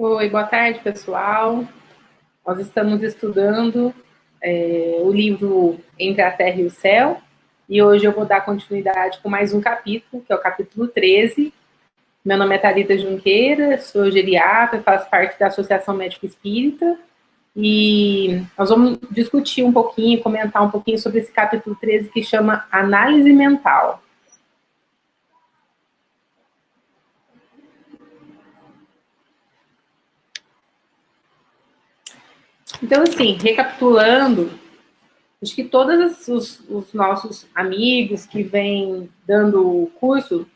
Oi, boa tarde, pessoal. Nós estamos estudando o livro Entre a Terra e o Céu, e hoje eu vou dar continuidade com mais um capítulo, que é o capítulo 13. Meu nome é Thalita Junqueira, sou geriatra, faço parte da Associação Médico Espírita, e nós vamos discutir um pouquinho, comentar um pouquinho sobre esse capítulo 13 que chama Análise Mental. Então, assim, recapitulando, acho que todos os nossos amigos que vêm dando o curso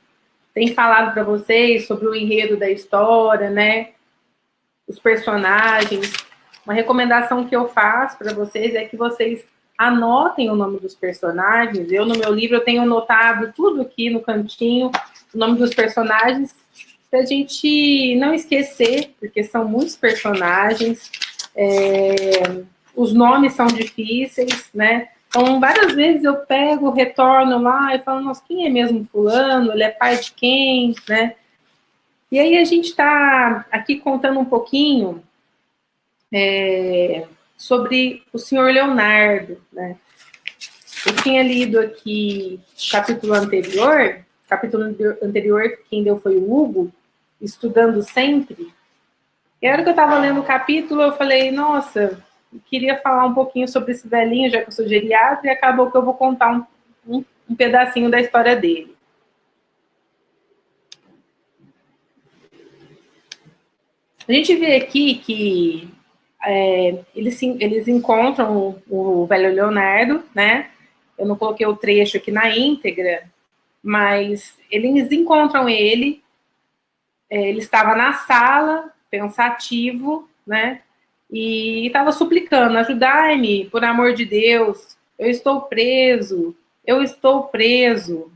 têm falado para vocês sobre o enredo da história, né? Os personagens. Uma recomendação que eu faço para vocês é que vocês anotem o nome dos personagens. Eu, no meu livro, eu tenho anotado tudo aqui no cantinho, o nome dos personagens, para a gente não esquecer, porque são muitos personagens. Os nomes são difíceis, né? Então, várias vezes eu pego, retorno lá e falo, nossa, quem é mesmo fulano? Ele é pai de quem, né? E aí a gente está aqui contando um pouquinho sobre o senhor Leonardo, né? Eu tinha lido aqui o capítulo anterior, quem deu foi o Hugo, Estudando Sempre. E a hora que eu estava lendo o capítulo, eu falei, nossa, queria falar um pouquinho sobre esse velhinho, já que eu sou geriatra, e acabou que eu vou contar um pedacinho da história dele. A gente vê aqui que eles encontram o velho Leonardo, né? Eu não coloquei o trecho aqui na íntegra, mas eles encontram ele, ele estava na sala, pensativo, né? E estava suplicando, ajudai-me, por amor de Deus, eu estou preso, eu estou preso.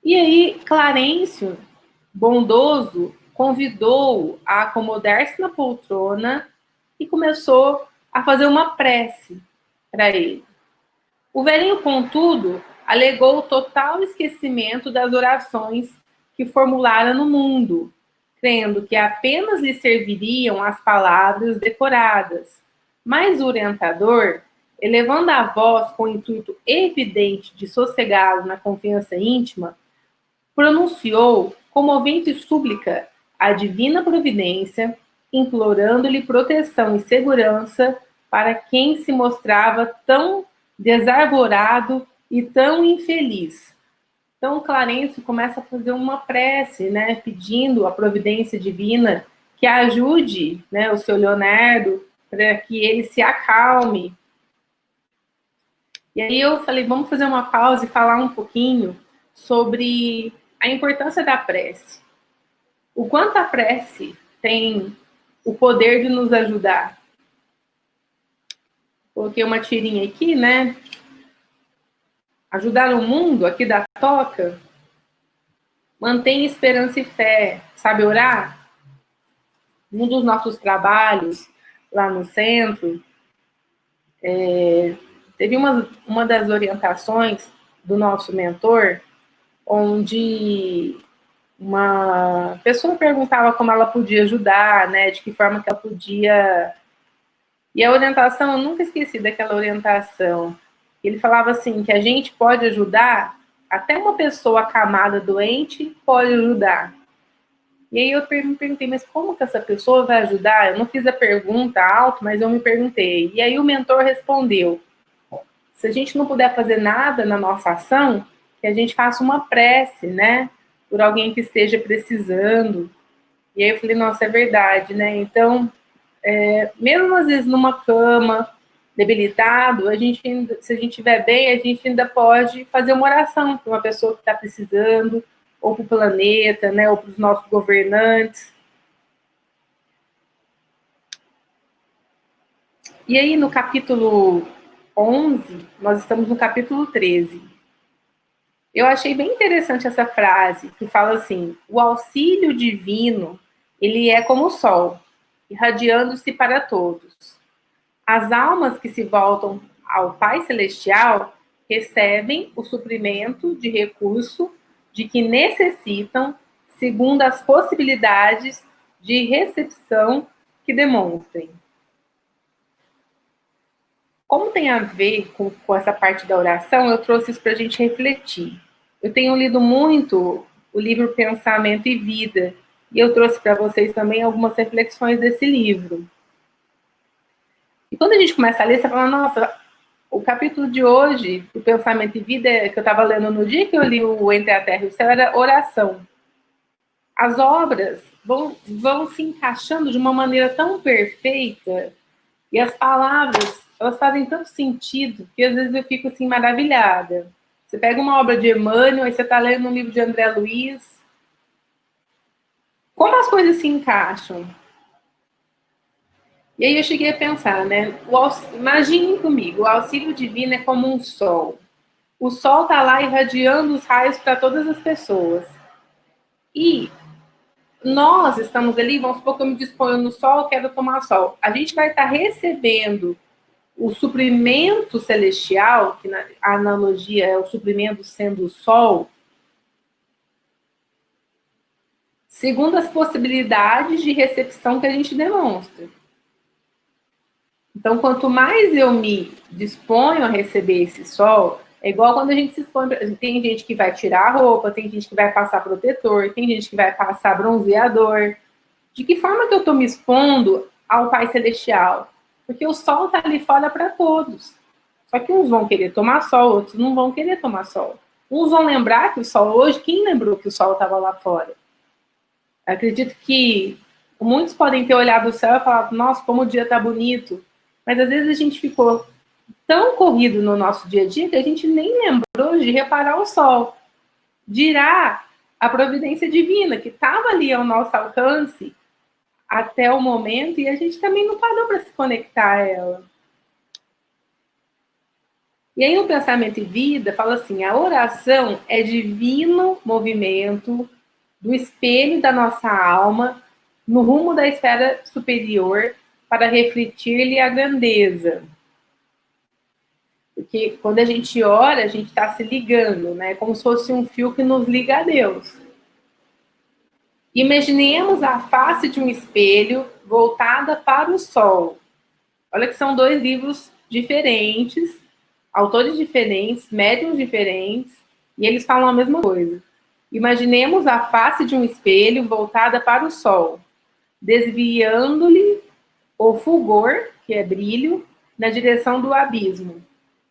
E aí, Clarencio, bondoso, convidou-o a acomodar-se na poltrona e começou a fazer uma prece para ele. O velhinho, contudo, alegou o total esquecimento das orações que formulara no mundo, crendo que apenas lhe serviriam as palavras decoradas. Mas o orientador, elevando a voz com o intuito evidente de sossegá-lo na confiança íntima, pronunciou comovente súplica à divina providência, implorando-lhe proteção e segurança para quem se mostrava tão desarvorado e tão infeliz. Então, Clarencio começa a fazer uma prece, né, pedindo a providência divina que ajude, né, o seu Leonardo para que ele se acalme. E aí eu falei, vamos fazer uma pausa e falar um pouquinho sobre a importância da prece. O quanto a prece tem o poder de nos ajudar. Coloquei uma tirinha aqui, né? Ajudar o mundo, aqui da toca. Mantém esperança e fé. Sabe orar? Um dos nossos trabalhos lá no centro, teve uma das orientações do nosso mentor, onde uma pessoa perguntava como ela podia ajudar, né, de que forma que ela podia... E a orientação, eu nunca esqueci daquela orientação. Ele falava assim, que a gente pode ajudar, até uma pessoa acamada, doente, pode ajudar. E aí eu me perguntei, mas como que essa pessoa vai ajudar? Eu não fiz a pergunta alto, mas eu me perguntei. E aí o mentor respondeu, se a gente não puder fazer nada na nossa ação, que a gente faça uma prece, né? Por alguém que esteja precisando. E aí eu falei, nossa, é verdade, né? Então, mesmo às vezes numa cama, debilitado, se a gente estiver bem, a gente ainda pode fazer uma oração para uma pessoa que está precisando, ou para o planeta, né? Ou para os nossos governantes. E aí, no capítulo 11, nós estamos no capítulo 13. Eu achei bem interessante essa frase, que fala assim, o auxílio divino, ele é como o sol, irradiando-se para todos. As almas que se voltam ao Pai Celestial recebem o suprimento de recurso de que necessitam segundo as possibilidades de recepção que demonstrem. Como tem a ver com essa parte da oração, eu trouxe isso para a gente refletir. Eu tenho lido muito o livro Pensamento e Vida, e eu trouxe para vocês também algumas reflexões desse livro. E quando a gente começa a ler, você fala, nossa, o capítulo de hoje, do Pensamento e Vida, que eu estava lendo no dia que eu li o Entre a Terra e o Céu, era oração. As obras vão se encaixando de uma maneira tão perfeita, e as palavras, elas fazem tanto sentido, que às vezes eu fico assim, maravilhada. Você pega uma obra de Emmanuel, aí você está lendo um livro de André Luiz. Como as coisas se encaixam? E aí eu cheguei a pensar, né? Imaginem comigo, o auxílio divino é como um sol. O sol está lá irradiando os raios para todas as pessoas. E nós estamos ali, vamos supor que eu me disponho no sol, quero tomar sol. A gente vai estar recebendo o suprimento celestial, que a analogia é o suprimento sendo o sol, segundo as possibilidades de recepção que a gente demonstra. Então, quanto mais eu me disponho a receber esse sol, é igual quando a gente se expõe. Tem gente que vai tirar a roupa, tem gente que vai passar protetor, tem gente que vai passar bronzeador. De que forma que eu estou me expondo ao Pai Celestial? Porque o sol está ali fora para todos. Só que uns vão querer tomar sol, outros não vão querer tomar sol. Uns vão lembrar que o sol hoje, quem lembrou que o sol estava lá fora? Eu acredito que muitos podem ter olhado o céu e falado, nossa, como o dia está bonito. Mas às vezes a gente ficou tão corrido no nosso dia a dia que a gente nem lembrou de reparar o sol. Dirá a providência divina, que estava ali ao nosso alcance até o momento, e a gente também não parou para se conectar a ela. E aí o Pensamento e Vida fala assim, a oração é divino movimento do espelho da nossa alma no rumo da esfera superior para refletir-lhe a grandeza. Porque quando a gente ora, a gente está se ligando, né? Como se fosse um fio que nos liga a Deus. Imaginemos a face de um espelho voltada para o sol. Olha que são dois livros diferentes, autores diferentes, médiums diferentes, e eles falam a mesma coisa. Imaginemos a face de um espelho voltada para o sol, desviando-lhe o fulgor, que é brilho, na direção do abismo.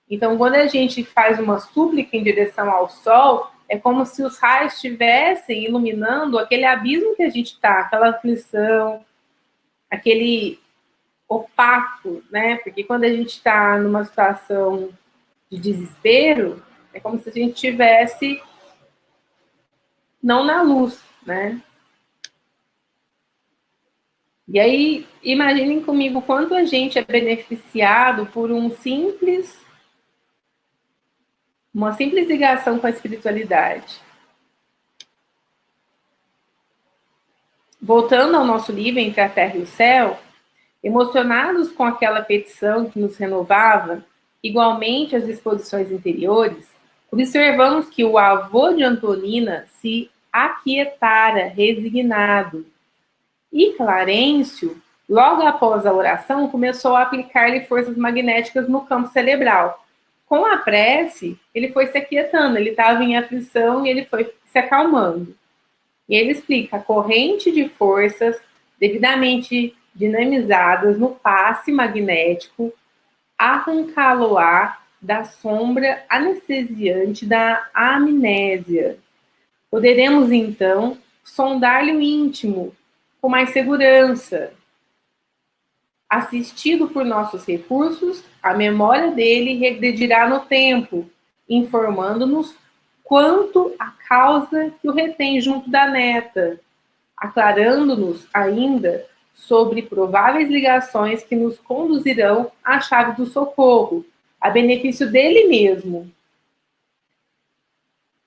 Então, quando a gente faz uma súplica em direção ao sol, é como se os raios estivessem iluminando aquele abismo que a gente está, aquela aflição, aquele opaco, né? Porque quando a gente está numa situação de desespero, é como se a gente estivesse não na luz, né? E aí, imaginem comigo quanto a gente é beneficiado por uma simples ligação com a espiritualidade. Voltando ao nosso livro Entre a Terra e o Céu, emocionados com aquela petição que nos renovava, igualmente as disposições interiores, observamos que o avô de Antonina se aquietara, resignado. E Clarencio, logo após a oração, começou a aplicar-lhe forças magnéticas no campo cerebral. Com a prece, ele foi se aquietando, ele estava em aflição e ele foi se acalmando. E ele explica, a corrente de forças devidamente dinamizadas no passe magnético arrancá-lo-á da sombra anestesiante da amnésia. Poderemos, então, sondar-lhe o íntimo com mais segurança. Assistido por nossos recursos, a memória dele regredirá no tempo, informando-nos quanto à causa que o retém junto da neta, aclarando-nos ainda sobre prováveis ligações que nos conduzirão à chave do socorro, a benefício dele mesmo.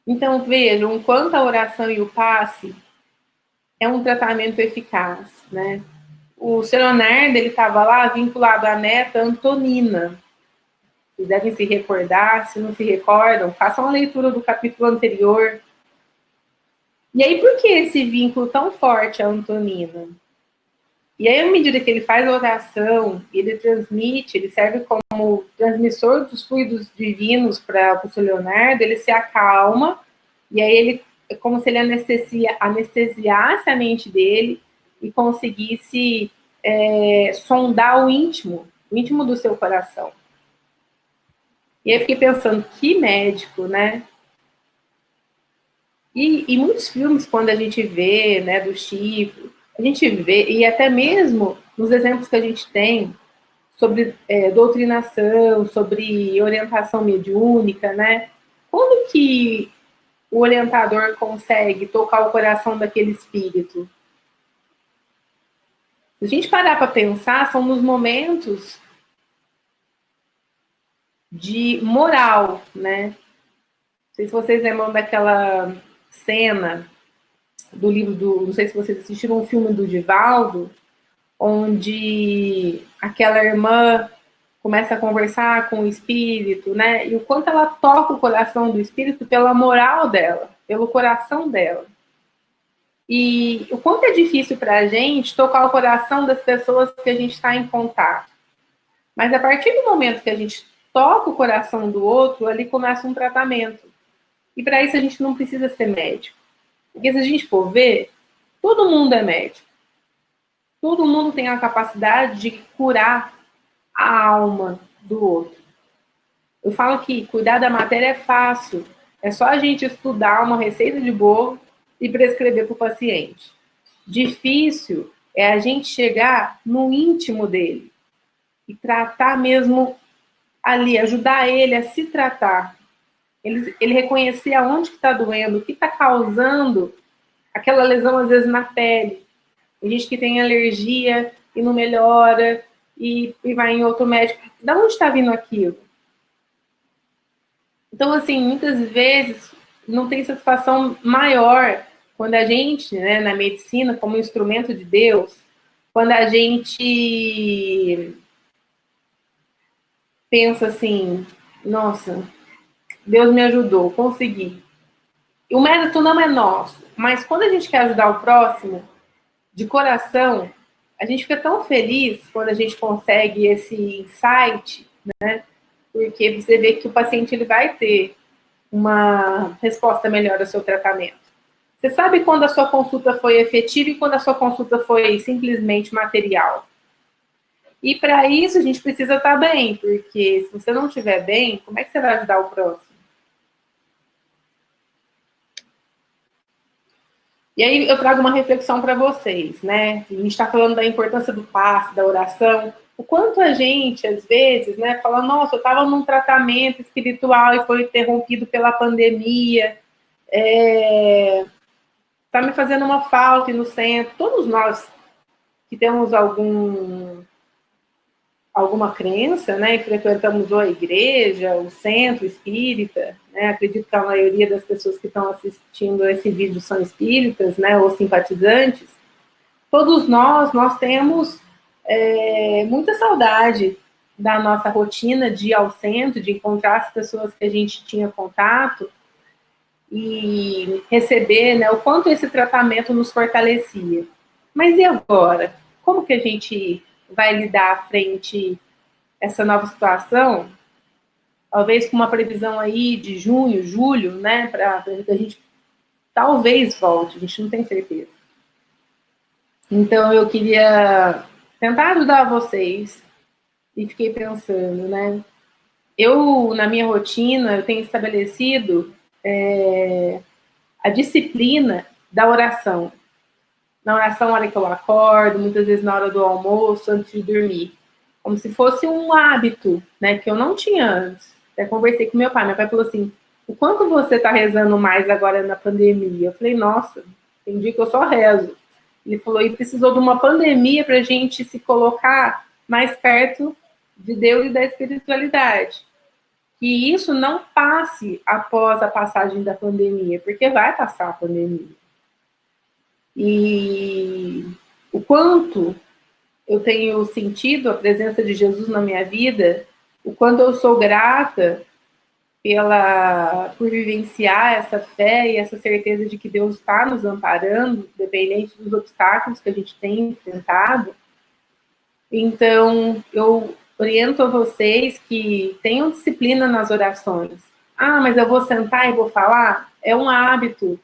Então, vejam, quanto a oração e o passe é um tratamento eficaz, né? O Sr. Leonardo, ele estava lá vinculado à neta Antonina. Vocês devem se recordar, se não se recordam, façam a leitura do capítulo anterior. E aí, por que esse vínculo tão forte a Antonina? E aí, à medida que ele faz a oração, ele transmite, ele serve como transmissor dos fluidos divinos para o seu Leonardo, ele se acalma, e aí ele é como se ele anestesiasse a mente dele e conseguisse sondar o íntimo do seu coração. E aí eu fiquei pensando, que médico, né? E muitos filmes, quando a gente vê, né, do Chico, a gente vê, e até mesmo nos exemplos que a gente tem sobre doutrinação, sobre orientação mediúnica, né? Quando que o orientador consegue tocar o coração daquele espírito? Se a gente parar para pensar, são nos momentos de moral, né? Não sei se vocês lembram daquela cena do livro do... Não sei se vocês assistiram um filme do Divaldo, onde aquela irmã começa a conversar com o espírito, né? E o quanto ela toca o coração do espírito pela moral dela, pelo coração dela. E o quanto é difícil para a gente tocar o coração das pessoas que a gente está em contato. Mas a partir do momento que a gente toca o coração do outro, ali começa um tratamento. E para isso a gente não precisa ser médico. Porque se a gente for ver, todo mundo é médico. Todo mundo tem a capacidade de curar a alma do outro. Eu falo que cuidar da matéria é fácil. É só a gente estudar uma receita de bolo e prescrever para o paciente. Difícil é a gente chegar no íntimo dele e tratar mesmo ali, ajudar ele a se tratar. Ele reconhecer aonde que está doendo, o que está causando aquela lesão, às vezes, na pele. Tem gente que tem alergia e não melhora e vai em outro médico. De onde está vindo aquilo? Então, assim, muitas vezes não tem satisfação maior quando a gente, né, na medicina, como instrumento de Deus, quando a gente pensa assim, nossa, Deus me ajudou, consegui. E o mérito não é nosso, mas quando a gente quer ajudar o próximo, de coração, a gente fica tão feliz quando a gente consegue esse insight, né? Porque você vê que o paciente ele vai ter uma resposta melhor ao seu tratamento. Você sabe quando a sua consulta foi efetiva e quando a sua consulta foi simplesmente material. E para isso a gente precisa estar bem, porque se você não estiver bem, como é que você vai ajudar o próximo? E aí eu trago uma reflexão para vocês, né? A gente está falando da importância do passe, da oração. O quanto a gente, às vezes, né, fala, nossa, eu estava num tratamento espiritual e foi interrompido pela pandemia, está me fazendo uma falta no centro. Todos nós que temos alguma crença, né, e frequentamos ou a igreja, o centro espírita, né, acredito que a maioria das pessoas que estão assistindo esse vídeo são espíritas, né, ou simpatizantes, todos nós temos muita saudade da nossa rotina de ir ao centro, de encontrar as pessoas que a gente tinha contato e receber, né, o quanto esse tratamento nos fortalecia. Mas e agora? Como que a gente vai lidar à frente essa nova situação? Talvez com uma previsão aí de junho, julho, né, para a gente talvez volte, a gente não tem certeza. Então eu queria tentar ajudar vocês e fiquei pensando, né? Eu, na minha rotina, eu tenho estabelecido a disciplina da oração. Na oração, na hora que eu acordo, muitas vezes na hora do almoço, antes de dormir. Como se fosse um hábito, né, que eu não tinha antes. Até conversei com meu pai falou assim, o quanto você está rezando mais agora na pandemia? Eu falei, nossa, tem dia que eu só rezo. Ele falou, e precisou de uma pandemia para a gente se colocar mais perto de Deus e da espiritualidade. Que isso não passe após a passagem da pandemia, porque vai passar a pandemia. E o quanto eu tenho sentido a presença de Jesus na minha vida, o quanto eu sou grata por vivenciar essa fé e essa certeza de que Deus está nos amparando, independente dos obstáculos que a gente tem enfrentado. Então, eu oriento a vocês que tenham disciplina nas orações. Ah, mas eu vou sentar e vou falar? É um hábito.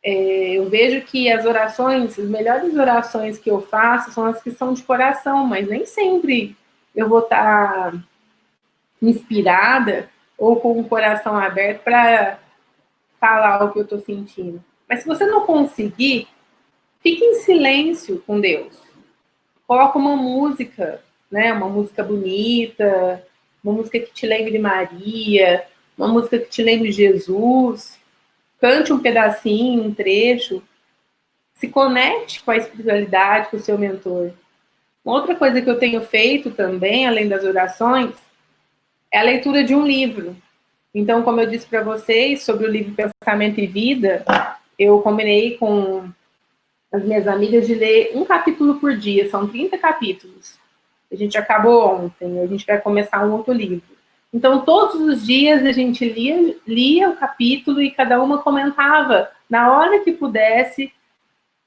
Eu vejo que as melhores orações que eu faço são as que são de coração, mas nem sempre eu vou estar inspirada ou com o coração aberto para falar o que eu estou sentindo. Mas se você não conseguir, fique em silêncio com Deus. Coloca uma música, né? Uma música bonita, uma música que te lembre de Maria, uma música que te lembre de Jesus. Cante um pedacinho, um trecho. Se conecte com a espiritualidade, com o seu mentor. Uma outra coisa que eu tenho feito também, além das orações, é a leitura de um livro. Então, como eu disse para vocês sobre o livro Pensamento e Vida, eu combinei com as minhas amigas de ler um capítulo por dia, são 30 capítulos. A gente acabou ontem, a gente vai começar um outro livro. Então, todos os dias a gente lia o capítulo e cada uma comentava na hora que pudesse,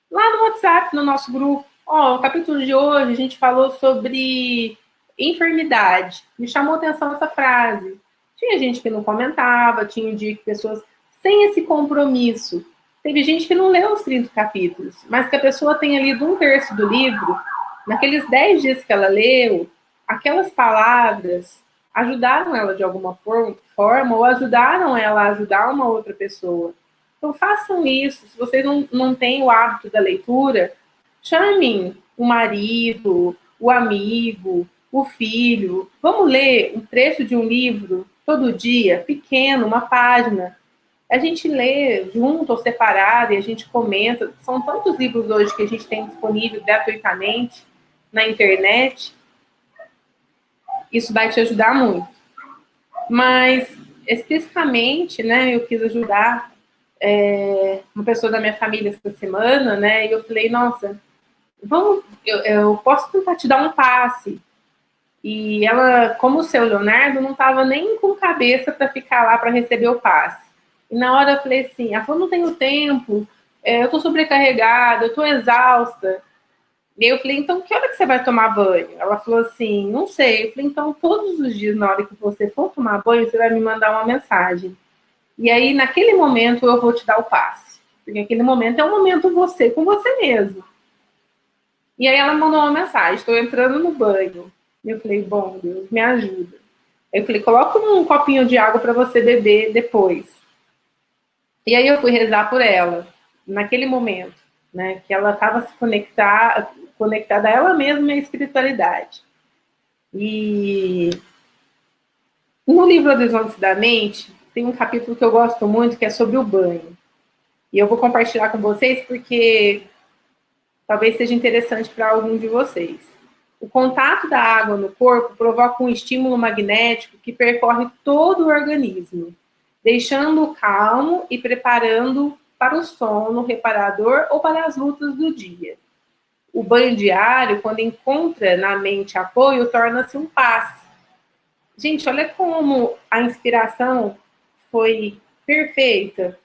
lá no WhatsApp, no nosso grupo. Ó, o capítulo de hoje a gente falou sobre enfermidade. Me chamou a atenção essa frase. Tinha gente que não comentava, tinha um dia que pessoas sem esse compromisso. Teve gente que não leu os 30 capítulos, mas que a pessoa tenha lido um terço do livro, naqueles 10 dias que ela leu, aquelas palavras ajudaram ela de alguma forma ou ajudaram ela a ajudar uma outra pessoa. Então façam isso. Se vocês não têm o hábito da leitura, chamem o marido, o amigo, o filho. Vamos ler um trecho de um livro todo dia, pequeno, uma página. A gente lê junto ou separado e a gente comenta. São tantos livros hoje que a gente tem disponível gratuitamente na internet. Isso vai te ajudar muito. Mas, especificamente, né, eu quis ajudar uma pessoa da minha família essa semana, né, e eu falei, nossa, eu posso tentar te dar um passe. E ela, como o seu Leonardo, não estava nem com cabeça para ficar lá para receber o passe. E na hora eu falei assim, ela falou, não tenho tempo, eu estou sobrecarregada, eu estou exausta. E aí eu falei, então que hora que você vai tomar banho? Ela falou assim, não sei. Eu falei, então todos os dias, na hora que você for tomar banho, você vai me mandar uma mensagem. E aí, naquele momento, eu vou te dar o passe. Porque aquele momento é um momento você com você mesmo. E aí ela mandou uma mensagem, estou entrando no banho. E eu falei, bom, Deus, me ajuda. Aí eu falei, coloca um copinho de água para você beber depois. E aí eu fui rezar por ela, naquele momento, né, que ela estava se conectada a ela mesma e à espiritualidade. E no livro Horizontes da Mente, tem um capítulo que eu gosto muito, que é sobre o banho. E eu vou compartilhar com vocês porque talvez seja interessante para algum de vocês. O contato da água no corpo provoca um estímulo magnético que percorre todo o organismo, deixando-o calmo e preparando para o sono reparador ou para as lutas do dia. O banho diário, quando encontra na mente apoio, torna-se um passe. Gente, olha como a inspiração foi perfeita.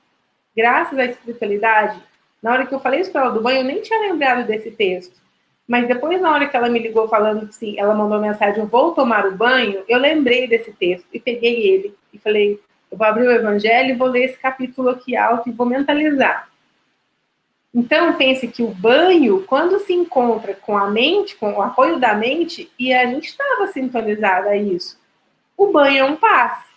Graças à espiritualidade, na hora que eu falei isso para ela do banho, eu nem tinha lembrado desse texto. Mas depois, na hora que ela me ligou falando que sim, ela mandou mensagem, eu vou tomar o banho, eu lembrei desse texto e peguei ele e falei, eu vou abrir o Evangelho e vou ler esse capítulo aqui alto e vou mentalizar. Então, pense que o banho, quando se encontra com a mente, com o apoio da mente, e a gente estava sintonizada a isso, o banho é um passe.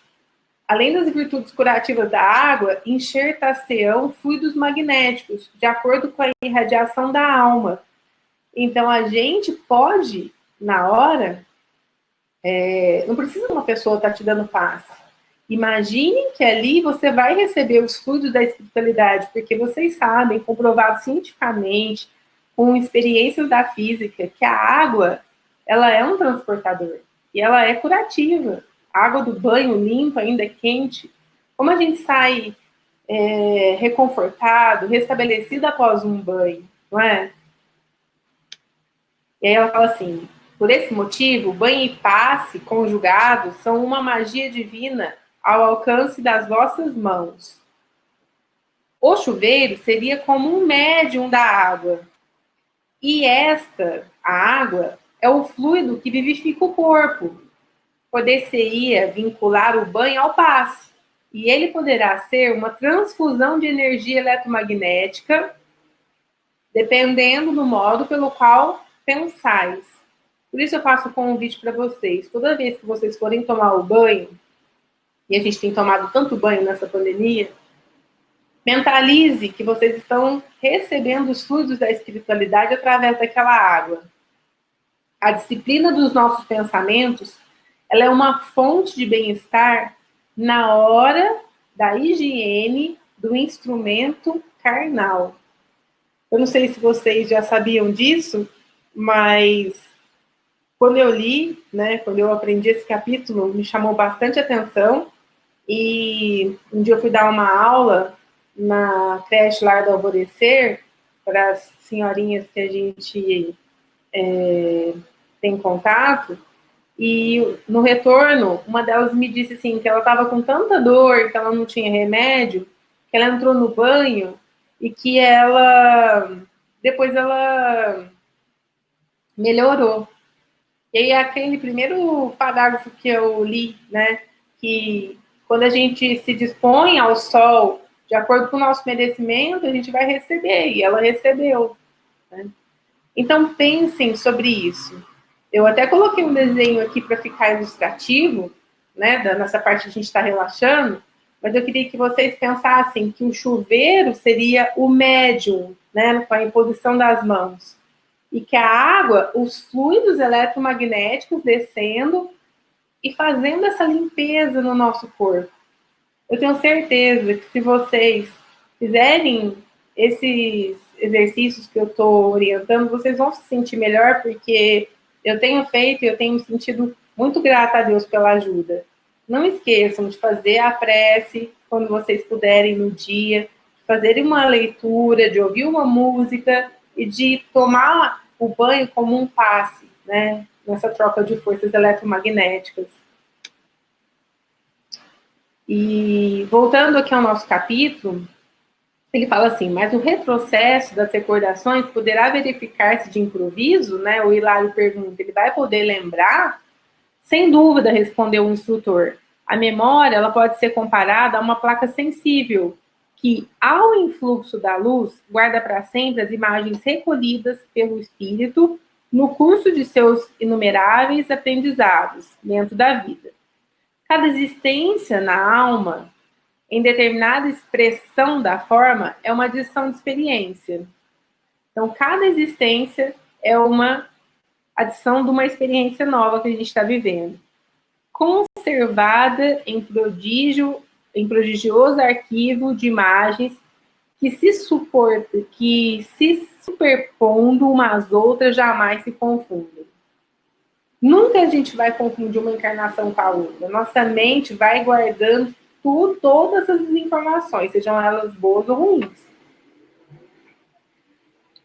Além das virtudes curativas da água, enxertar-se-ão fluidos magnéticos, de acordo com a irradiação da alma. Então, a gente pode, na hora, não precisa uma pessoa estar te dando passe. Imagine que ali você vai receber os fluidos da espiritualidade, porque vocês sabem, comprovado cientificamente, com experiências da física, que a água, ela é um transportador. E ela é curativa. A água do banho limpa, ainda é quente. Como a gente sai reconfortado, restabelecido após um banho, não é? E aí ela fala assim, Por esse motivo, banho e passe conjugados são uma magia divina ao alcance das vossas mãos. O chuveiro seria como um médium da água. E a água, é o fluido que vivifica o corpo. Poder-se-ia vincular o banho ao passe. E ele poderá ser uma transfusão de energia eletromagnética, dependendo do modo pelo qual pensais. Por isso eu faço um convite para vocês. Toda vez que vocês forem tomar o banho, e a gente tem tomado tanto banho nessa pandemia, mentalize que vocês estão recebendo os fluidos da espiritualidade através daquela água. A disciplina dos nossos pensamentos, ela é uma fonte de bem-estar na hora da higiene do instrumento carnal. Eu não sei se vocês já sabiam disso, mas quando eu li, né, quando eu aprendi esse capítulo, me chamou bastante atenção. E um dia eu fui dar uma aula na creche Lar do Alvorecer para as senhorinhas que a gente tem contato. E no retorno, uma delas me disse assim, que ela estava com tanta dor, que ela não tinha remédio, que ela entrou no banho e que depois ela melhorou. E aí aquele primeiro parágrafo que eu li, né, que quando a gente se dispõe ao sol, de acordo com o nosso merecimento, a gente vai receber, e ela recebeu. Né? Então pensem sobre isso. Eu até coloquei um desenho aqui para ficar ilustrativo, né, nessa parte que a gente está relaxando, mas eu queria que vocês pensassem que o chuveiro seria o médium, né, com a imposição das mãos. E que a água, os fluidos eletromagnéticos descendo e fazendo essa limpeza no nosso corpo. Eu tenho certeza que se vocês fizerem esses exercícios que eu estou orientando, vocês vão se sentir melhor, porque eu tenho feito e eu tenho me sentido muito grata a Deus pela ajuda. Não esqueçam de fazer a prece quando vocês puderem no dia, de fazerem uma leitura, de ouvir uma música e de tomar o banho como um passe, né? Nessa troca de forças eletromagnéticas. E voltando aqui ao nosso capítulo, ele fala assim, mas o retrocesso das recordações poderá verificar-se de improviso, né? O Hilário pergunta, ele vai poder lembrar? Sem dúvida, respondeu o instrutor. A memória, ela pode ser comparada a uma placa sensível, que, ao influxo da luz, guarda para sempre as imagens recolhidas pelo espírito no curso de seus inumeráveis aprendizados dentro da vida. Cada existência na alma, em determinada expressão da forma, é uma adição de experiência. Então, cada existência é uma adição de uma experiência nova que a gente está vivendo. Conservada em prodigioso arquivo de imagens que se superpondo umas às outras jamais se confundem. Nunca a gente vai confundir uma encarnação com a outra. Nossa mente vai guardando todas as informações, sejam elas boas ou ruins.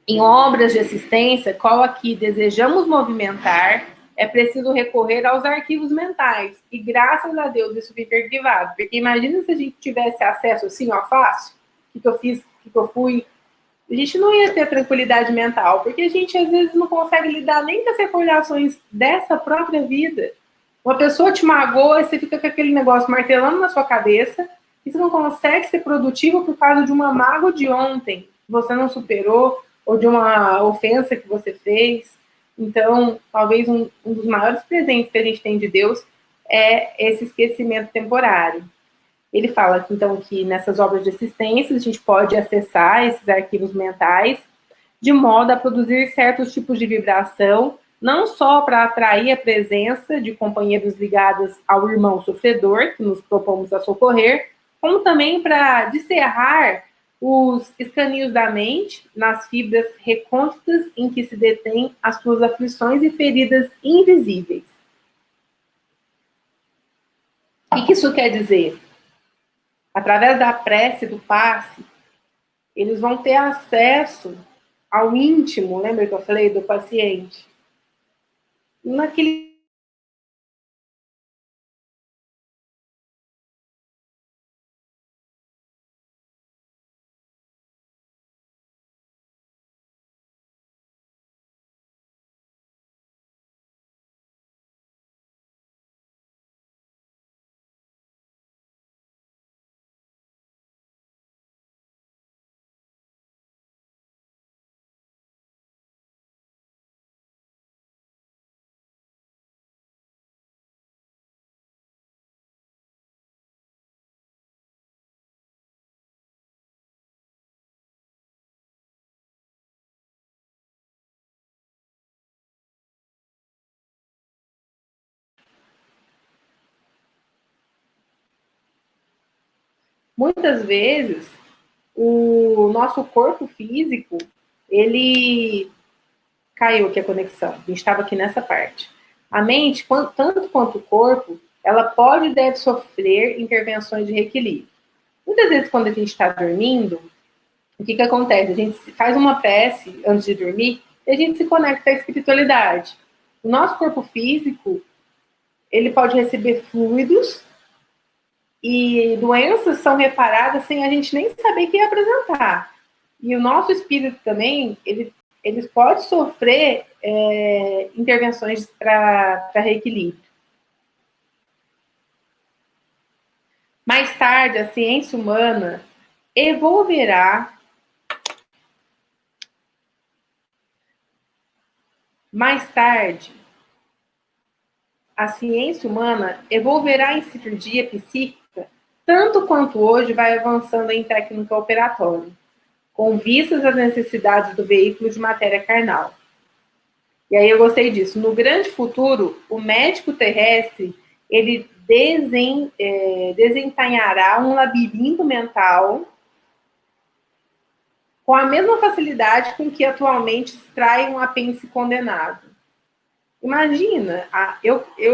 Em obras de assistência, qual aqui desejamos movimentar, é preciso recorrer aos arquivos mentais. E graças a Deus isso fica arquivado. Porque imagina se a gente tivesse acesso assim, ó, fácil, o que eu fiz, o que eu fui. A gente não ia ter tranquilidade mental, porque a gente às vezes não consegue lidar nem com as recordações dessa própria vida. Uma pessoa te magoa e você fica com aquele negócio martelando na sua cabeça e você não consegue ser produtivo por causa de uma mágoa de ontem que você não superou ou de uma ofensa que você fez. Então, talvez um dos maiores presentes que a gente tem de Deus é esse esquecimento temporário. Ele fala, então, que nessas obras de assistência a gente pode acessar esses arquivos mentais de modo a produzir certos tipos de vibração, não só para atrair a presença de companheiros ligados ao irmão sofredor, que nos propomos a socorrer, como também para descerrar os escaninhos da mente nas fibras recônditas em que se detêm as suas aflições e feridas invisíveis. O que isso quer dizer? Através da prece do passe, eles vão ter acesso ao íntimo, lembra que eu falei, do paciente? naquele muitas vezes o nosso corpo físico, ele caiu aqui a conexão, a gente estava aqui nessa parte. A mente, tanto quanto o corpo, ela pode e deve sofrer intervenções de reequilíbrio. Muitas vezes, quando a gente está dormindo, o que acontece? A gente faz uma prece antes de dormir e a gente se conecta à espiritualidade. O nosso corpo físico, ele pode receber fluidos e doenças são reparadas sem a gente nem saber que ia apresentar. E o nosso espírito também, eles podem sofrer intervenções para reequilíbrio. Mais tarde, a ciência humana evolverá. Mais tarde, a ciência humana evolverá em cirurgia psíquica tanto quanto hoje vai avançando em técnica operatória, com vistas às necessidades do veículo de matéria carnal. E aí eu gostei disso. No grande futuro, o médico terrestre, ele desentanhará um labirinto mental com a mesma facilidade com que atualmente extrai um apêndice condenado. Imagina,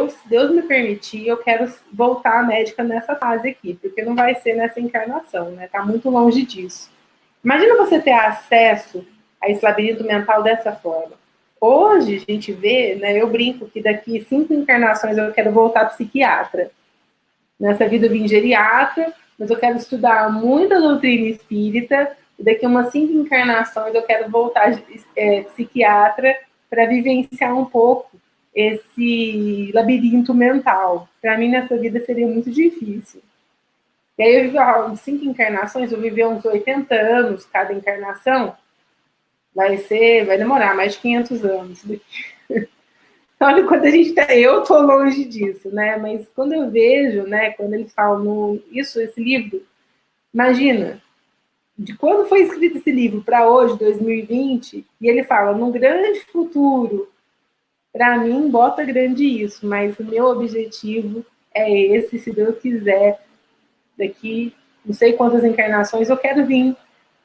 se Deus me permitir, eu quero voltar à médica nessa fase aqui, porque não vai ser nessa encarnação, né? Tá muito longe disso. Imagina você ter acesso a esse labirinto mental dessa forma. Hoje a gente vê, né? Eu brinco que daqui 5 encarnações eu quero voltar psiquiatra. Nessa vida eu vim geriatra, mas eu quero estudar muita doutrina espírita, e daqui umas 5 encarnações eu quero voltar psiquiatra para vivenciar um pouco esse labirinto mental. Para mim, nessa vida seria muito difícil. E aí, eu vivi 5 encarnações, eu vivi uns 80 anos cada encarnação, vai demorar mais de 500 anos. Olha, quando a gente tá, eu tô longe disso, né? Mas quando eu vejo, né, quando eles falam esse livro, imagina, de quando foi escrito esse livro para hoje, 2020, e ele fala, num grande futuro, para mim, bota grande isso, mas o meu objetivo é esse, se Deus quiser, daqui não sei quantas encarnações eu quero vir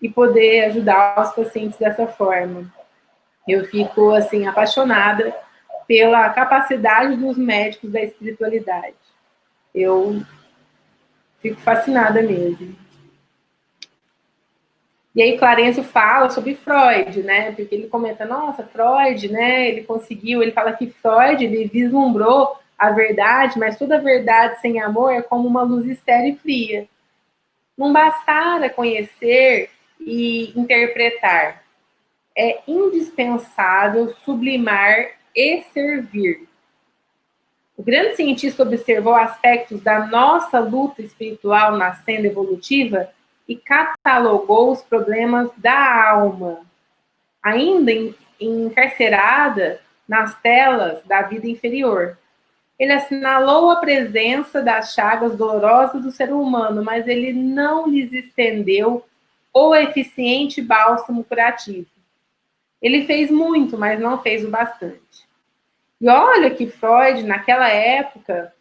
e poder ajudar os pacientes dessa forma. Eu fico, assim, apaixonada pela capacidade dos médicos da espiritualidade. Eu fico fascinada mesmo. E aí Clarencio fala sobre Freud, né? Porque ele comenta, nossa, Freud, né? Ele fala que Freud, ele vislumbrou a verdade, mas toda verdade sem amor é como uma luz estéril e fria. Não bastara conhecer e interpretar. É indispensável sublimar e servir. O grande cientista observou aspectos da nossa luta espiritual na senda evolutiva e catalogou os problemas da alma, ainda encarcerada nas telas da vida inferior. Ele assinalou a presença das chagas dolorosas do ser humano, mas ele não lhes estendeu o eficiente bálsamo curativo. Ele fez muito, mas não fez o bastante. E olha que Freud, naquela época,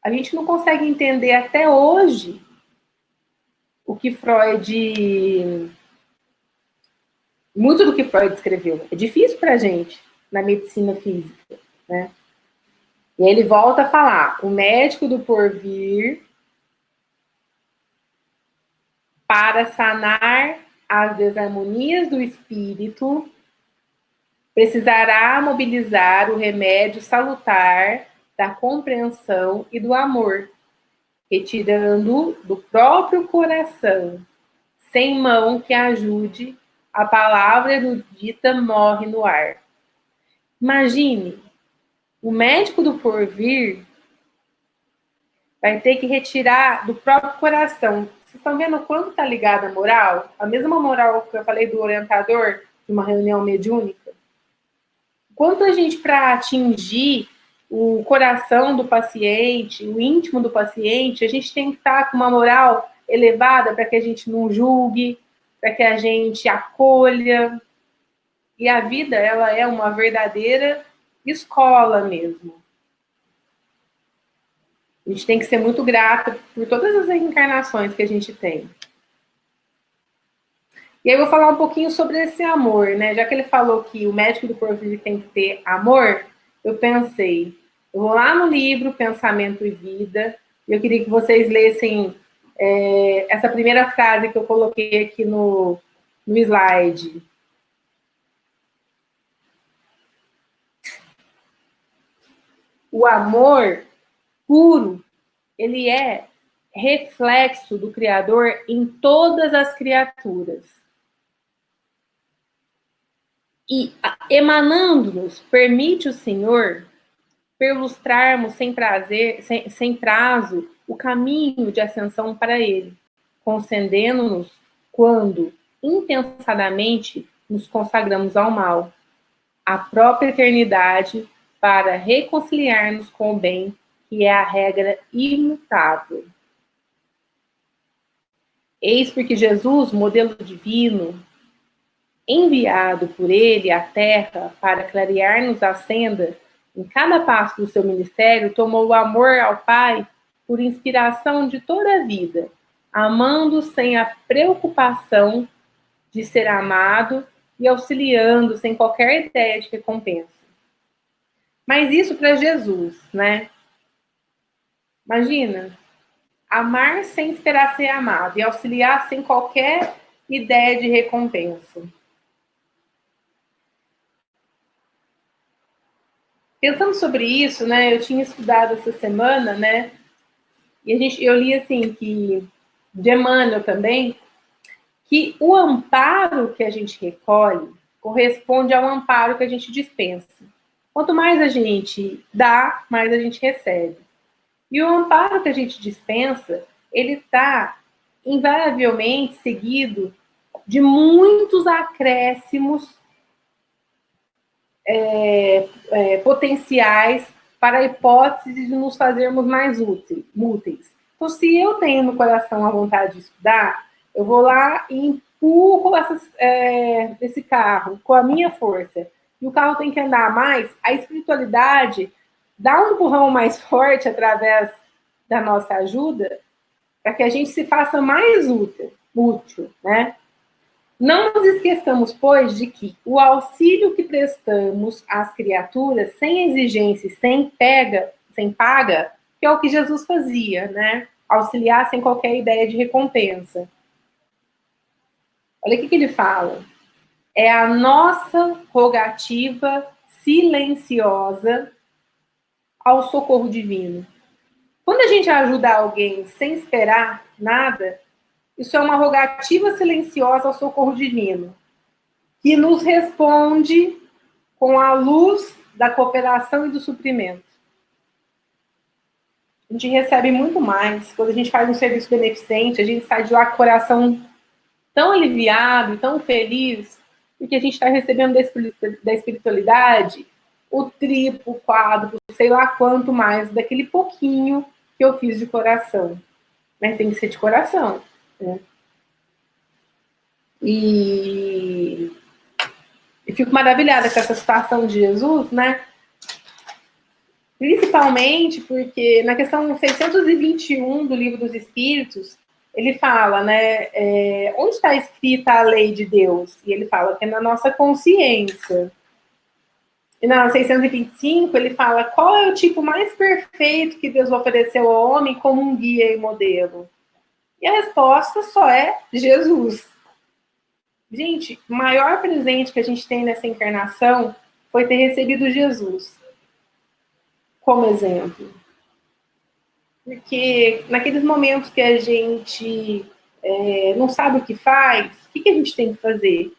a gente não consegue entender até hoje o que muito do que Freud escreveu. É difícil para a gente na medicina física, né? E aí ele volta a falar, o médico do porvir para sanar as desarmonias do espírito Precisará mobilizar o remédio salutar da compreensão e do amor, retirando do próprio coração, sem mão que ajude, a palavra erudita morre no ar. Imagine, o médico do porvir vai ter que retirar do próprio coração. Vocês estão vendo o quanto está ligada a moral? A mesma moral que eu falei do orientador de uma reunião mediúnica. Quanto a gente, para atingir o coração do paciente, o íntimo do paciente, a gente tem que estar com uma moral elevada para que a gente não julgue, para que a gente acolha. E a vida, ela é uma verdadeira escola mesmo. A gente tem que ser muito grato por todas as reencarnações que a gente tem. E aí eu vou falar um pouquinho sobre esse amor, né? Já que ele falou que o médico do porvir tem que ter amor, eu pensei, eu vou lá no livro Pensamento e Vida, e eu queria que vocês lessem essa primeira frase que eu coloquei aqui no slide. O amor puro, ele é reflexo do Criador em todas as criaturas. E, emanando-nos, permite o Senhor perlustrarmos sem prazo, o caminho de ascensão para Ele, concedendo-nos quando intensadamente nos consagramos ao mal, a própria eternidade para reconciliar-nos com o bem, que é a regra imutável. Eis porque Jesus, modelo divino, enviado por ele à Terra para clarear-nos a senda, em cada passo do seu ministério, tomou o amor ao Pai por inspiração de toda a vida, amando sem a preocupação de ser amado e auxiliando sem qualquer ideia de recompensa. Mas isso para Jesus, né? Imagina, amar sem esperar ser amado e auxiliar sem qualquer ideia de recompensa. Pensando sobre isso, né, eu tinha estudado essa semana, né, e eu li assim, que, de Emmanuel também, que o amparo que a gente recolhe corresponde ao amparo que a gente dispensa. Quanto mais a gente dá, mais a gente recebe. E o amparo que a gente dispensa, ele está invariavelmente seguido de muitos acréscimos potenciais para a hipótese de nos fazermos mais úteis. Então, se eu tenho no coração a vontade de estudar, eu vou lá e empurro esse carro com a minha força. E o carro tem que andar mais, a espiritualidade dá um empurrão mais forte através da nossa ajuda para que a gente se faça mais útil, né? Não nos esqueçamos, pois, de que o auxílio que prestamos às criaturas, sem exigência e sem paga, que é o que Jesus fazia, né? Auxiliar sem qualquer ideia de recompensa. Olha o que ele fala. É a nossa rogativa silenciosa ao socorro divino. Quando a gente ajuda alguém sem esperar nada, isso é uma rogativa silenciosa ao socorro divino, que nos responde com a luz da cooperação e do suprimento. A gente recebe muito mais. Quando a gente faz um serviço beneficente, a gente sai de lá com o coração tão aliviado, tão feliz, porque a gente está recebendo da espiritualidade o triplo, o quádruplo, sei lá quanto mais, daquele pouquinho que eu fiz de coração. Mas tem que ser de coração, né? E fico maravilhada com essa situação de Jesus, né? Principalmente porque na questão 621 do Livro dos Espíritos, ele fala, né? Onde está escrita a lei de Deus? E ele fala que é na nossa consciência. E na 625, ele fala qual é o tipo mais perfeito que Deus ofereceu ao homem como um guia e modelo. E a resposta só é Jesus. Gente, o maior presente que a gente tem nessa encarnação foi ter recebido Jesus como exemplo. Porque naqueles momentos que a gente não sabe o que faz, o que a gente tem que fazer?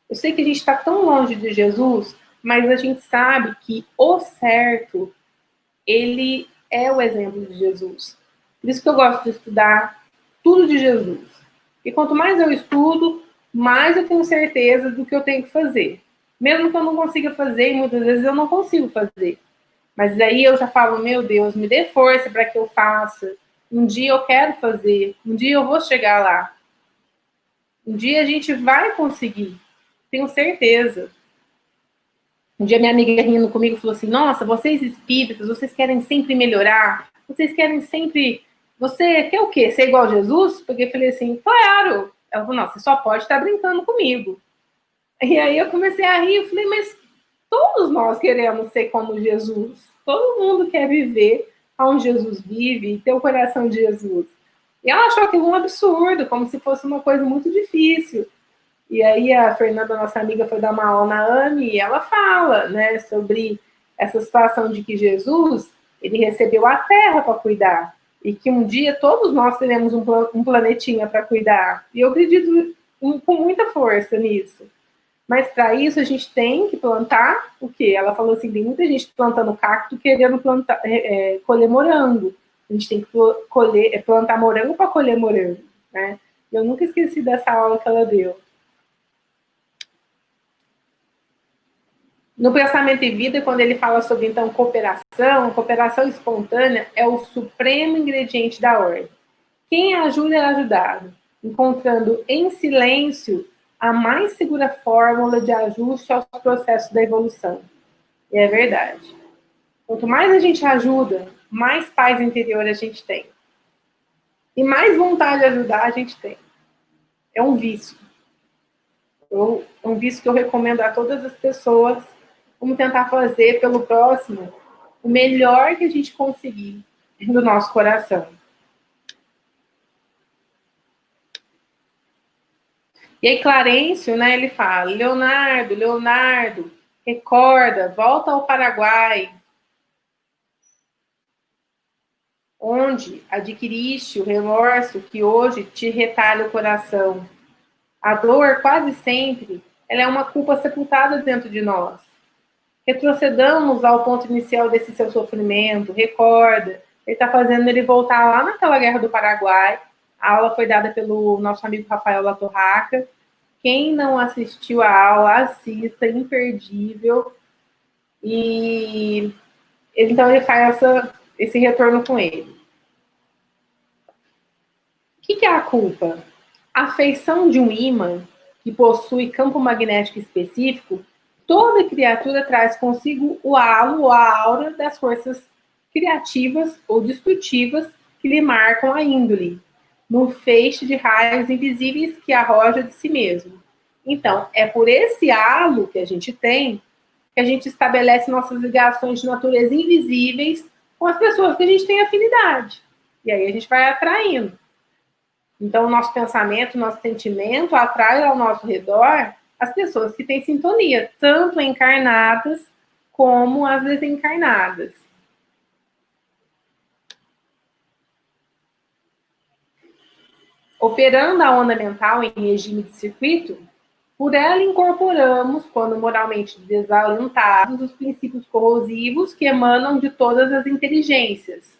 Eu sei que a gente está tão longe de Jesus, mas a gente sabe que o certo, ele é o exemplo de Jesus. Por isso que eu gosto de estudar tudo de Jesus. E quanto mais eu estudo, mais eu tenho certeza do que eu tenho que fazer. Mesmo que eu não consiga fazer, e muitas vezes eu não consigo fazer. Mas daí eu já falo, meu Deus, me dê força para que eu faça. Um dia eu quero fazer, um dia eu vou chegar lá. Um dia a gente vai conseguir, tenho certeza. Um dia minha amiga rindo comigo falou assim, nossa, vocês espíritas, vocês querem sempre melhorar, vocês querem sempre... Você quer o quê? Ser igual a Jesus? Porque eu falei assim, claro. Ela falou, nossa, você só pode estar brincando comigo. E aí eu comecei a rir, eu falei, mas todos nós queremos ser como Jesus. Todo mundo quer viver onde Jesus vive e ter o coração de Jesus. E ela achou aquilo um absurdo, como se fosse uma coisa muito difícil. E aí a Fernanda, nossa amiga, foi dar uma aula na AME e ela fala, né, sobre essa situação de que Jesus, ele recebeu a Terra para cuidar e que um dia todos nós teremos um planetinha para cuidar. E eu acredito com muita força nisso. Mas para isso a gente tem que plantar o quê? Ela falou assim, tem muita gente plantando cacto querendo colher morango. A gente tem que plantar morango para colher morango, né? Eu nunca esqueci dessa aula que ela deu. No Pensamento e Vida, quando ele fala sobre, então, cooperação espontânea é o supremo ingrediente da ordem. Quem ajuda é ajudado, encontrando em silêncio a mais segura fórmula de ajuste aos processos da evolução. E é verdade. Quanto mais a gente ajuda, mais paz interior a gente tem. E mais vontade de ajudar a gente tem. É um vício. É um vício que eu recomendo a todas as pessoas. Vamos tentar fazer pelo próximo o melhor que a gente conseguir do nosso coração. E aí Clarencio, né, ele fala, Leonardo, recorda, volta ao Paraguai, onde adquiriste o remorso que hoje te retalha o coração. A dor, quase sempre, ela é uma culpa sepultada dentro de nós. Retrocedamos ao ponto inicial desse seu sofrimento, recorda, ele está fazendo ele voltar lá naquela guerra do Paraguai. A aula foi dada pelo nosso amigo Rafael Latorraca. Quem não assistiu a aula, assista, imperdível. E então ele faz esse retorno com ele. O que é a culpa? A feição de um ímã que possui campo magnético específico, toda criatura traz consigo o halo ou a aura das forças criativas ou destrutivas que lhe marcam a índole, no feixe de raios invisíveis que arroja de si mesmo. Então, é por esse halo que a gente tem que a gente estabelece nossas ligações de natureza invisíveis com as pessoas que a gente tem afinidade. E aí a gente vai atraindo. Então, o nosso pensamento, o nosso sentimento atrai ao nosso redor as pessoas que têm sintonia, tanto encarnadas como as desencarnadas. Operando a onda mental em regime de circuito, por ela incorporamos, quando moralmente desalentados, os princípios corrosivos que emanam de todas as inteligências,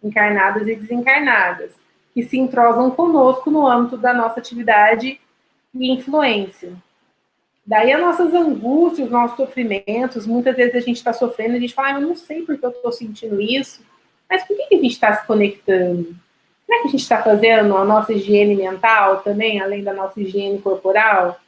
encarnadas e desencarnadas, que se entrosam conosco no âmbito da nossa atividade e influência. Daí as nossas angústias, os nossos sofrimentos, muitas vezes a gente está sofrendo, a gente fala, eu não sei porque eu estou sentindo isso, mas por que a gente está se conectando? Será que a gente está fazendo a nossa higiene mental também, além da nossa higiene corporal?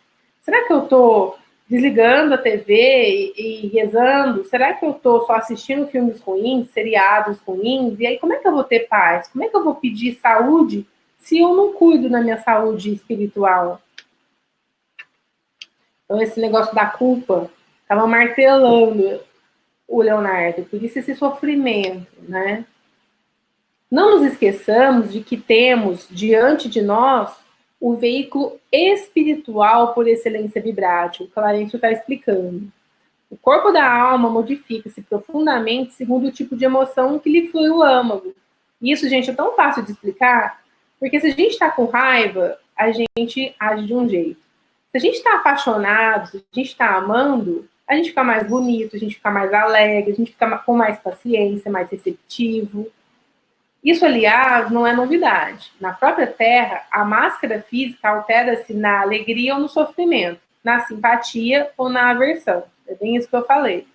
Será que eu estou desligando a TV e rezando? Será que eu estou só assistindo filmes ruins, seriados ruins? E aí, como é que eu vou ter paz? Como é que eu vou pedir saúde se eu não cuido da minha saúde espiritual? Então, esse negócio da culpa estava martelando o Leonardo, por isso esse sofrimento, né? Não nos esqueçamos de que temos diante de nós o veículo espiritual por excelência vibrátil. O Clarencio está explicando. O corpo da alma modifica-se profundamente segundo o tipo de emoção que lhe flui o âmago. Isso, gente, é tão fácil de explicar, porque se a gente está com raiva, a gente age de um jeito. Se a gente está apaixonado, se a gente está amando, a gente fica mais bonito, a gente fica mais alegre, a gente fica com mais paciência, mais receptivo. Isso, aliás, não é novidade. Na própria Terra, a máscara física altera-se na alegria ou no sofrimento, na simpatia ou na aversão. É bem isso que eu falei.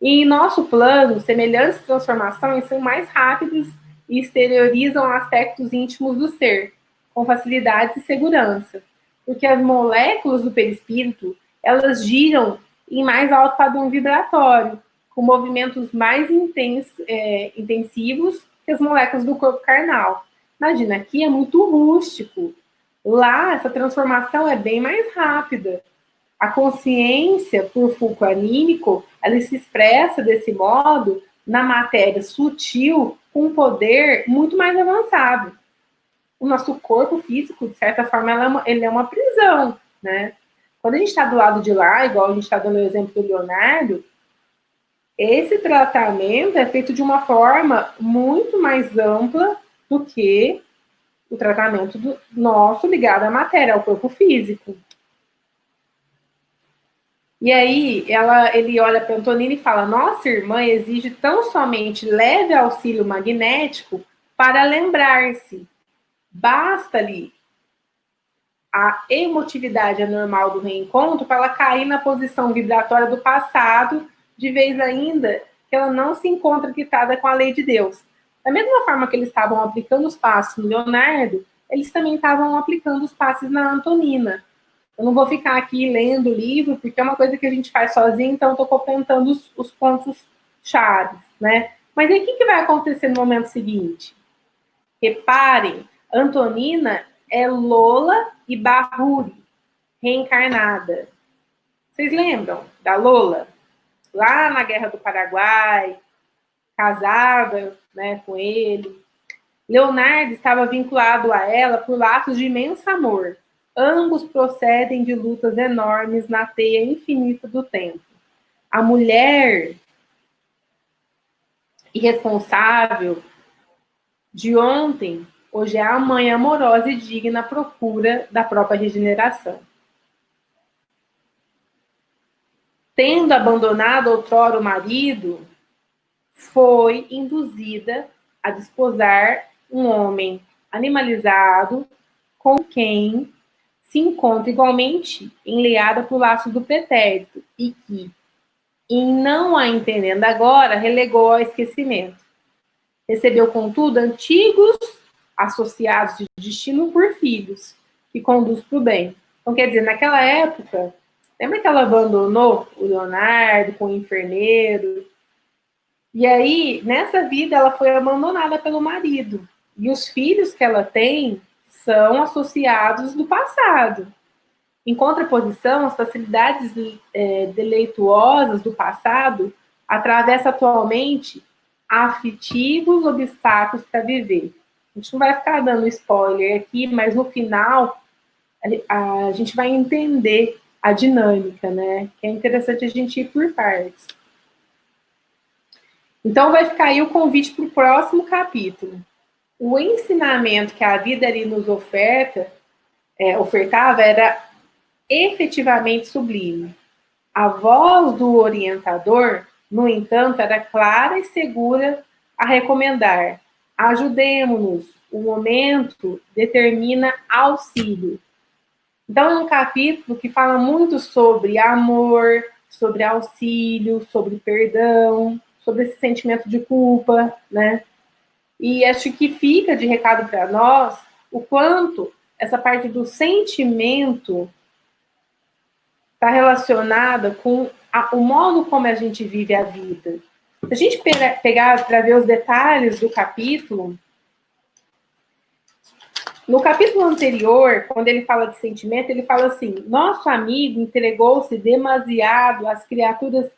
E em nosso plano, semelhantes transformações são mais rápidas e exteriorizam aspectos íntimos do ser, com facilidade e segurança. Porque as moléculas do perispírito, elas giram em mais alto padrão vibratório, com movimentos mais intensivos que as moléculas do corpo carnal. Imagina, aqui é muito rústico. Lá, essa transformação é bem mais rápida. A consciência, por fulcro anímico, ela se expressa desse modo na matéria sutil, com um poder muito mais avançado. O nosso corpo físico, de certa forma, ele é uma prisão, né? Quando a gente está do lado de lá, igual a gente está dando o exemplo do Leonardo, esse tratamento é feito de uma forma muito mais ampla do que o tratamento do nosso ligado à matéria, ao corpo físico. E aí ele olha para Antonina e fala: nossa irmã exige tão somente leve auxílio magnético para lembrar-se. Basta-lhe a emotividade anormal do reencontro para ela cair na posição vibratória do passado, de vez ainda que ela não se encontra quitada com a lei de Deus. Da mesma forma que eles estavam aplicando os passos no Leonardo, eles também estavam aplicando os passos na Antonina. Eu não vou ficar aqui lendo o livro, porque é uma coisa que a gente faz sozinho, então eu estou comentando os pontos chaves, né? Mas aí o que vai acontecer no momento seguinte? Reparem, Antonina é Lola e Bahuri, reencarnada. Vocês lembram da Lola? Lá na Guerra do Paraguai, casada, né, com ele. Leonardo estava vinculado a ela por laços de imenso amor. Ambos procedem de lutas enormes na teia infinita do tempo. A mulher irresponsável de ontem, hoje é a mãe amorosa e digna à procura da própria regeneração. Tendo abandonado outrora o marido, foi induzida a desposar um homem animalizado com quem se encontra igualmente enleada por laço do pretérito e que, em não a entendendo agora, relegou ao esquecimento. Recebeu, contudo, antigos associados de destino por filhos, que conduz para o bem. Então, quer dizer, naquela época, lembra que ela abandonou o Leonardo com o enfermeiro? E aí, nessa vida, ela foi abandonada pelo marido. E os filhos que ela tem são associados do passado. Em contraposição, as facilidades deleituosas do passado atravessam atualmente aflitivos obstáculos para viver. A gente não vai ficar dando spoiler aqui, mas no final a gente vai entender a dinâmica, né? Que é interessante a gente ir por partes. Então vai ficar aí o convite para o próximo capítulo. O ensinamento que a vida ali nos ofertava era efetivamente sublime. A voz do orientador, no entanto, era clara e segura a recomendar: ajudemo-nos, o momento determina auxílio. Então, é um capítulo que fala muito sobre amor, sobre auxílio, sobre perdão, sobre esse sentimento de culpa, né? E acho que fica de recado para nós o quanto essa parte do sentimento está relacionada com o modo como a gente vive a vida. Se a gente pegar para ver os detalhes do capítulo, no capítulo anterior, quando ele fala de sentimento, ele fala assim: nosso amigo entregou-se demasiado às criaturas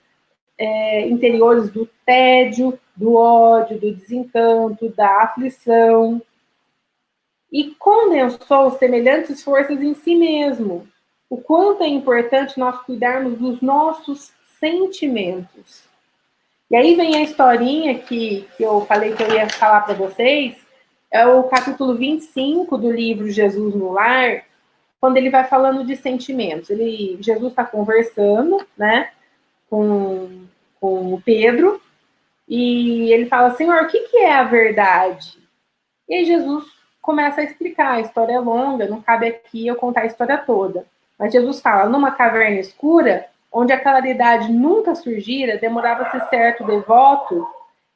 interiores do tédio, do ódio, do desencanto, da aflição. e condensou semelhantes forças em si mesmo. O quanto é importante nós cuidarmos dos nossos sentimentos. E aí vem a historinha que eu falei que eu ia falar para vocês, é o capítulo 25 do livro Jesus no Lar, quando ele vai falando de sentimentos. Jesus está conversando, né, com o Pedro, e ele fala, Senhor, o que é a verdade? E aí Jesus começa a explicar, a história é longa, não cabe aqui eu contar a história toda. Mas Jesus fala, numa caverna escura, onde a claridade nunca surgira, demorava-se certo devoto,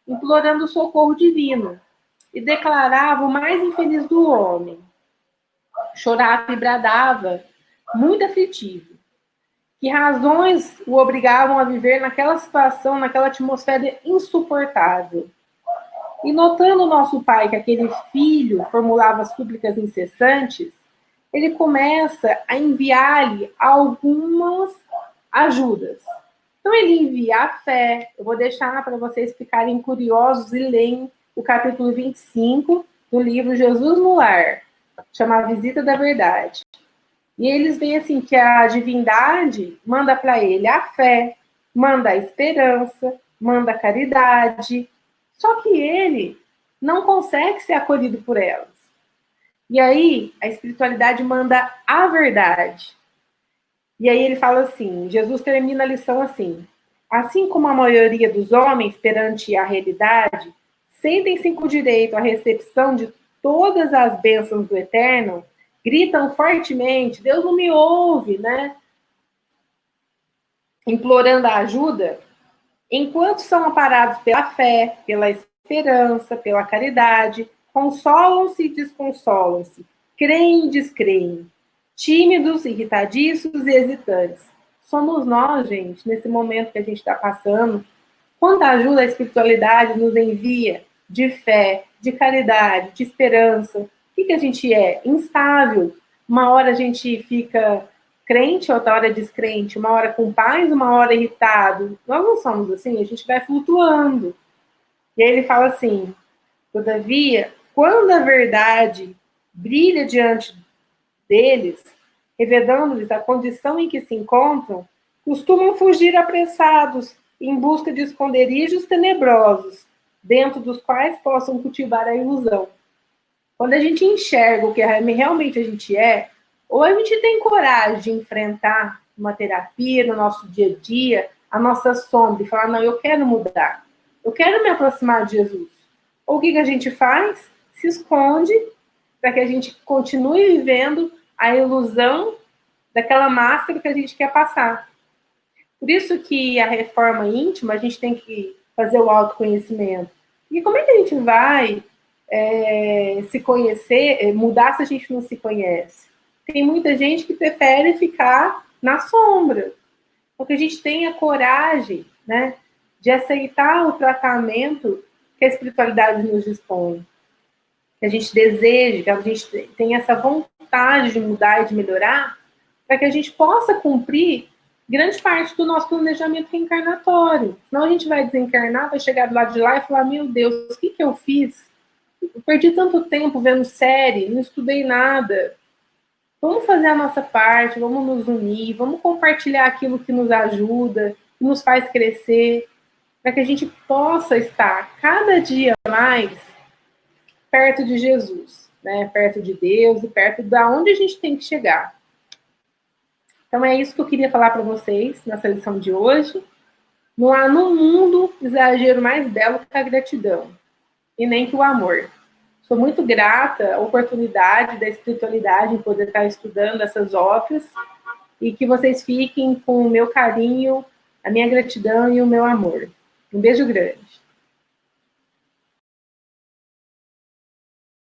implorando o socorro divino, e declarava o mais infeliz do homem. Chorava e bradava, muito aflitivo. Que razões o obrigavam a viver naquela situação, naquela atmosfera insuportável? E notando nosso pai que aquele filho formulava súplicas incessantes, ele começa a enviar-lhe algumas ajudas. Então ele envia a fé. Eu vou deixar para vocês ficarem curiosos e leem o capítulo 25 do livro Jesus no Lar, chama A Visita da Verdade. E eles veem assim que a divindade manda para ele a fé, manda a esperança, manda a caridade. Só que ele não consegue ser acolhido por elas. E aí a espiritualidade manda a verdade. E aí ele fala assim, Jesus termina a lição assim, assim como a maioria dos homens perante a realidade, sentem-se com direito à recepção de todas as bênçãos do Eterno, gritam fortemente, Deus não me ouve, né? Implorando a ajuda, enquanto são amparados pela fé, pela esperança, pela caridade, consolam-se e desconsolam-se, creem e descreem, tímidos, irritadiços e hesitantes. Somos nós, gente, nesse momento que a gente está passando, quanta ajuda a espiritualidade nos envia de fé, de caridade, de esperança. O que a gente é? Instável. Uma hora a gente fica crente, outra hora descrente, uma hora com paz, uma hora irritado. Nós não somos assim, a gente vai flutuando. E aí ele fala assim, todavia, quando a verdade brilha diante deles, revelando-lhes a condição em que se encontram, costumam fugir apressados, em busca de esconderijos tenebrosos, dentro dos quais possam cultivar a ilusão. Quando a gente enxerga o que realmente a gente é, ou a gente tem coragem de enfrentar uma terapia no nosso dia a dia, a nossa sombra, e falar, não, eu quero mudar, eu quero me aproximar de Jesus. Ou o que a gente faz? Se esconde para que a gente continue vivendo a ilusão daquela máscara que a gente quer passar. Por isso que a reforma íntima, a gente tem que fazer o autoconhecimento. E como é que a gente vai se conhecer, mudar se a gente não se conhece? Tem muita gente que prefere ficar na sombra. Porque a gente tenha coragem, né, de aceitar o tratamento que a espiritualidade nos dispõe. Que a gente deseja, que a gente tenha essa vontade de mudar e de melhorar, para que a gente possa cumprir grande parte do nosso planejamento reencarnatório. Senão a gente vai desencarnar, vai chegar do lado de lá e falar, meu Deus, o que eu fiz? Eu perdi tanto tempo vendo série, não estudei nada. Vamos fazer a nossa parte, vamos nos unir, vamos compartilhar aquilo que nos ajuda, que nos faz crescer, para que a gente possa estar cada dia mais perto de Jesus, né? Perto de Deus e perto da onde a gente tem que chegar. Então é isso que eu queria falar para vocês nessa lição de hoje. Não há no mundo exagero mais belo que a gratidão, e nem que o amor. Sou muito grata à oportunidade da espiritualidade em poder estar estudando essas obras e que vocês fiquem com o meu carinho, a minha gratidão e o meu amor. Um beijo grande.